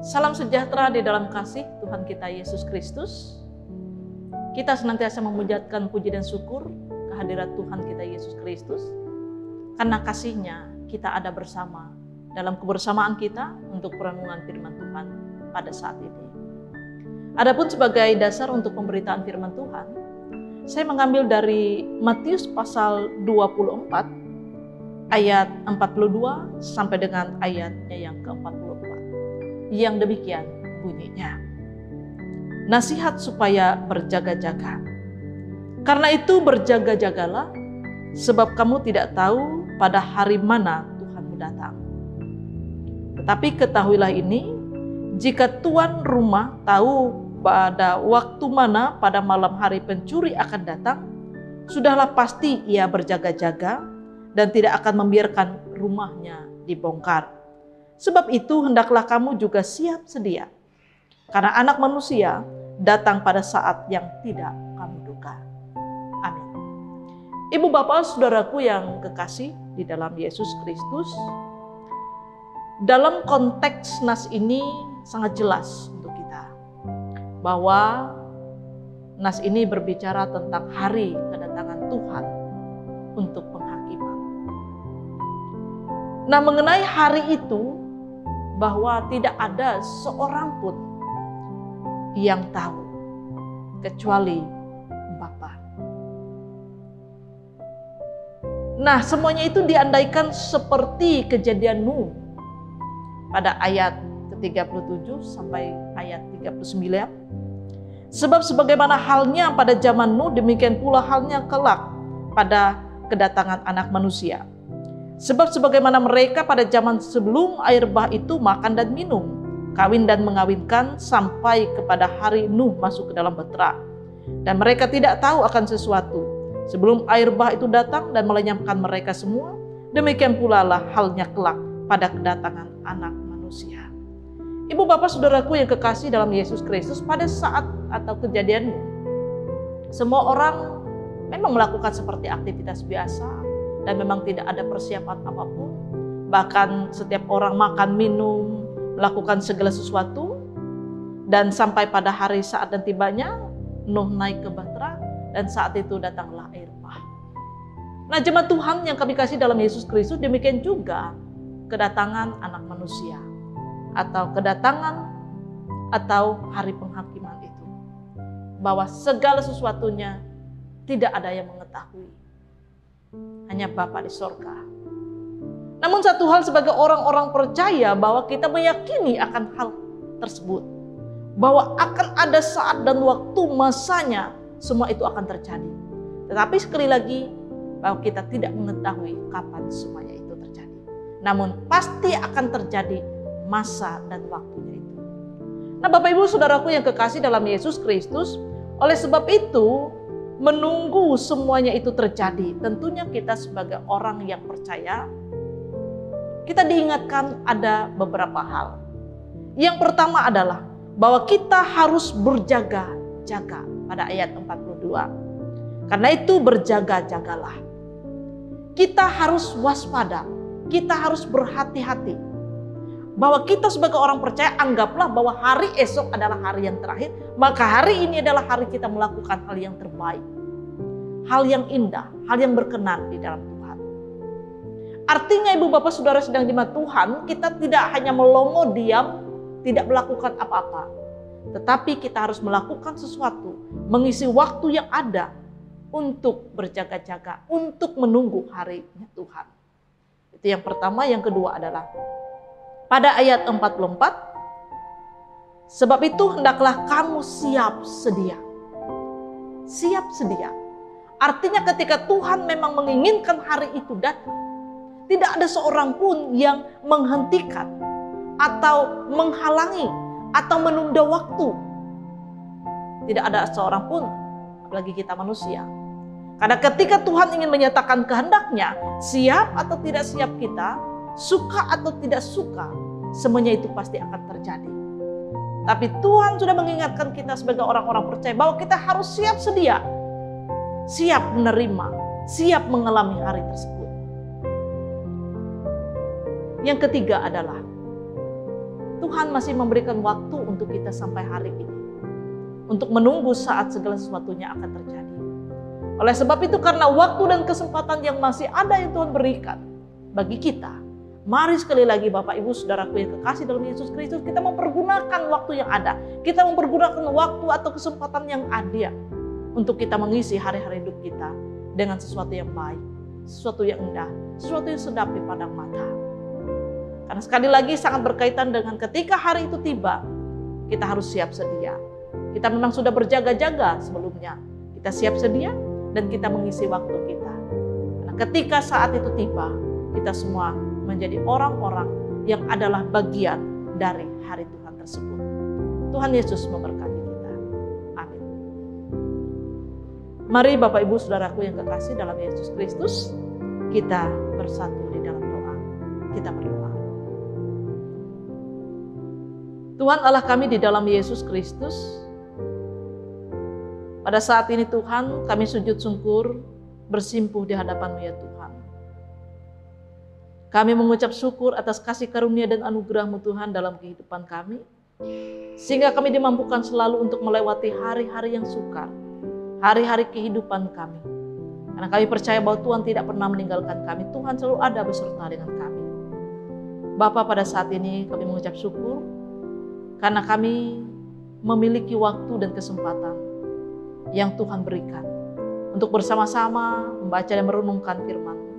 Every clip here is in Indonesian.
Salam sejahtera di dalam kasih Tuhan kita Yesus Kristus. Kita senantiasa memujiakan puji dan syukur kehadirat Tuhan kita Yesus Kristus. Karena kasih-Nya kita ada bersama dalam kebersamaan kita untuk perenungan firman Tuhan pada saat ini. Adapun sebagai dasar untuk pemberitaan firman Tuhan, saya mengambil dari Matius pasal 24 ayat 42 sampai dengan ayatnya yang ke-44. Yang demikian bunyinya. Nasihat supaya berjaga-jaga. Karena itu berjaga-jagalah, sebab kamu tidak tahu pada hari mana Tuhanmu datang. Tetapi ketahuilah ini, jika tuan rumah tahu pada waktu mana pada malam hari pencuri akan datang, sudahlah pasti ia berjaga-jaga dan tidak akan membiarkan rumahnya dibongkar. Sebab itu hendaklah kamu juga siap sedia, karena Anak Manusia datang pada saat yang tidak kamu duga. Amin. Ibu bapak saudaraku yang kekasih di dalam Yesus Kristus, dalam konteks nas ini sangat jelas untuk kita bahwa nas ini berbicara tentang hari kedatangan Tuhan untuk penghakiman. Nah, mengenai hari itu, bahwa tidak ada seorang pun yang tahu kecuali Bapa. Nah, semuanya itu diandaikan seperti kejadian Nuh pada ayat ke-37 sampai ayat 39. Sebab sebagaimana halnya pada zaman Nuh, demikian pula halnya kelak pada kedatangan Anak Manusia. Sebab sebagaimana mereka pada zaman sebelum air bah itu makan dan minum, kawin dan mengawinkan sampai kepada hari Nuh masuk ke dalam bahtera. Dan mereka tidak tahu akan sesuatu sebelum air bah itu datang dan melenyapkan mereka semua. Demikian pula lah halnya kelak pada kedatangan Anak Manusia. Ibu bapak saudaraku yang kekasih dalam Yesus Kristus, pada saat atau kejadian Nuh, semua orang memang melakukan seperti aktivitas biasa. Dan memang tidak ada persiapan apapun. Bahkan setiap orang makan, minum, melakukan segala sesuatu. Dan sampai pada hari saat dan tibanya, Nuh naik ke bahtera, dan saat itu datanglah air bah. Nah, jemaat Tuhan yang kami kasih dalam Yesus Kristus, demikian juga kedatangan Anak Manusia. Atau kedatangan atau hari penghakiman itu. Bahwa segala sesuatunya tidak ada yang mengetahui. Hanya Bapa di sorga. Namun satu hal sebagai orang-orang percaya bahwa kita meyakini akan hal tersebut. Bahwa akan ada saat dan waktu masanya semua itu akan terjadi. Tetapi sekali lagi bahwa kita tidak mengetahui kapan semuanya itu terjadi. Namun pasti akan terjadi masa dan waktunya itu. Nah, Bapak Ibu Saudaraku yang kekasih dalam Yesus Kristus, oleh sebab itu menunggu semuanya itu terjadi, tentunya kita sebagai orang yang percaya, kita diingatkan ada beberapa hal. Yang pertama adalah bahwa kita harus berjaga-jaga pada ayat 42. Karena itu berjaga-jagalah. Kita harus waspada, kita harus berhati-hati. Bahwa kita sebagai orang percaya, anggaplah bahwa hari esok adalah hari yang terakhir, maka hari ini adalah hari kita melakukan hal yang terbaik, hal yang indah, hal yang berkenan di dalam Tuhan. Artinya ibu bapak saudara sedang jemaat Tuhan, kita tidak hanya melongo diam, tidak melakukan apa-apa, tetapi kita harus melakukan sesuatu, mengisi waktu yang ada untuk berjaga-jaga, untuk menunggu harinya Tuhan. Itu yang pertama. Yang kedua adalah pada ayat 44, sebab itu hendaklah kamu siap sedia. Siap sedia. Artinya ketika Tuhan memang menginginkan hari itu datang, tidak ada seorang pun yang menghentikan atau menghalangi atau menunda waktu. Tidak ada seorang pun, apalagi kita manusia. Karena ketika Tuhan ingin menyatakan kehendaknya, siap atau tidak siap kita, suka atau tidak suka, semuanya itu pasti akan terjadi. Tapi Tuhan sudah mengingatkan kita sebagai orang-orang percaya bahwa kita harus siap sedia, siap menerima, siap mengalami hari tersebut. Yang ketiga adalah Tuhan masih memberikan waktu untuk kita sampai hari ini. Untuk menunggu saat segala sesuatunya akan terjadi. Oleh sebab itu, karena waktu dan kesempatan yang masih ada yang Tuhan berikan bagi kita, mari sekali lagi Bapak Ibu Saudaraku yang kekasih dalam Yesus Kristus, kita mempergunakan waktu yang ada. Kita mempergunakan waktu atau kesempatan yang ada untuk kita mengisi hari-hari hidup kita dengan sesuatu yang baik, sesuatu yang indah, sesuatu yang sedap dipandang mata. Karena sekali lagi sangat berkaitan dengan ketika hari itu tiba, kita harus siap sedia. Kita memang sudah berjaga-jaga sebelumnya. Kita siap sedia dan kita mengisi waktu kita. Karena ketika saat itu tiba, kita semua menjadi orang-orang yang adalah bagian dari hari Tuhan tersebut. Tuhan Yesus memberkati kita. Amin. Mari Bapak Ibu Saudaraku yang kekasih dalam Yesus Kristus, kita bersatu di dalam doa. Kita berdoa. Tuhan Allah kami di dalam Yesus Kristus, pada saat ini Tuhan kami sujud syukur bersimpuh di hadapan-Mu ya Tuhan. Kami mengucap syukur atas kasih karunia dan anugerah-Mu Tuhan dalam kehidupan kami. Sehingga kami dimampukan selalu untuk melewati hari-hari yang sukar. Hari-hari kehidupan kami. Karena kami percaya bahwa Tuhan tidak pernah meninggalkan kami. Tuhan selalu ada beserta dengan kami. Bapa, pada saat ini kami mengucap syukur. Karena kami memiliki waktu dan kesempatan yang Tuhan berikan untuk bersama-sama membaca dan merenungkan firman-Mu.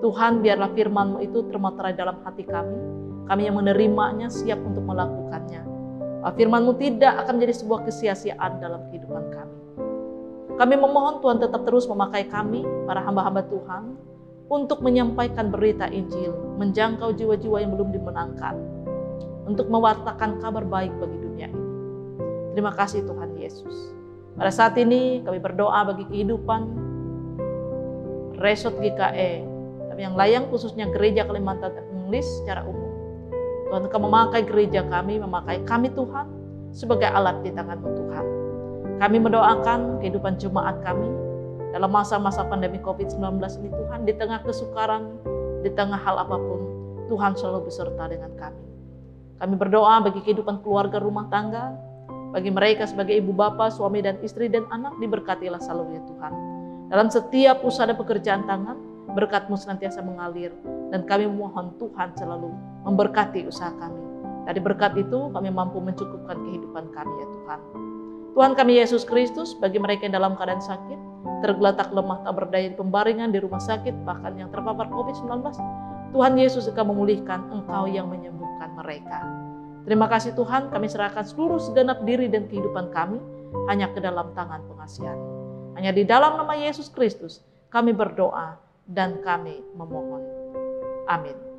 Tuhan, biarlah firman-Mu itu termaterai dalam hati kami. Kami yang menerimanya siap untuk melakukannya. Firman-Mu tidak akan menjadi sebuah kesia-siaan dalam kehidupan kami. Kami memohon Tuhan tetap terus memakai kami, para hamba-hamba Tuhan, untuk menyampaikan berita Injil, menjangkau jiwa-jiwa yang belum dimenangkan, untuk mewartakan kabar baik bagi dunia ini. Terima kasih Tuhan Yesus. Pada saat ini kami berdoa bagi kehidupan Resort GKE, kami yang layang khususnya Gereja Kalimantan English secara umum. Tuhan Engkau memakai gereja kami, memakai kami Tuhan sebagai alat di tangan-Mu Tuhan. Kami mendoakan kehidupan jemaat kami dalam masa-masa pandemi COVID-19 ini Tuhan, di tengah kesukaran, di tengah hal apapun, Tuhan selalu beserta dengan kami. Kami berdoa bagi kehidupan keluarga rumah tangga, bagi mereka sebagai ibu bapa, suami dan istri dan anak, diberkatilah selalu ya Tuhan. Dalam setiap usaha dan pekerjaan tangan, berkat-Mu senantiasa mengalir. Dan kami mohon Tuhan selalu memberkati usaha kami. Dari berkat itu kami mampu mencukupkan kehidupan kami ya Tuhan. Tuhan kami Yesus Kristus, bagi mereka yang dalam keadaan sakit, tergeletak lemah tak berdaya di pembaringan di rumah sakit, bahkan yang terpapar COVID-19, Tuhan Yesus Engkau memulihkan, Engkau yang menyembuhkan mereka. Terima kasih Tuhan, kami serahkan seluruh segenap diri dan kehidupan kami hanya ke dalam tangan pengasihan. Hanya di dalam nama Yesus Kristus kami berdoa dan kami memohon. Amin.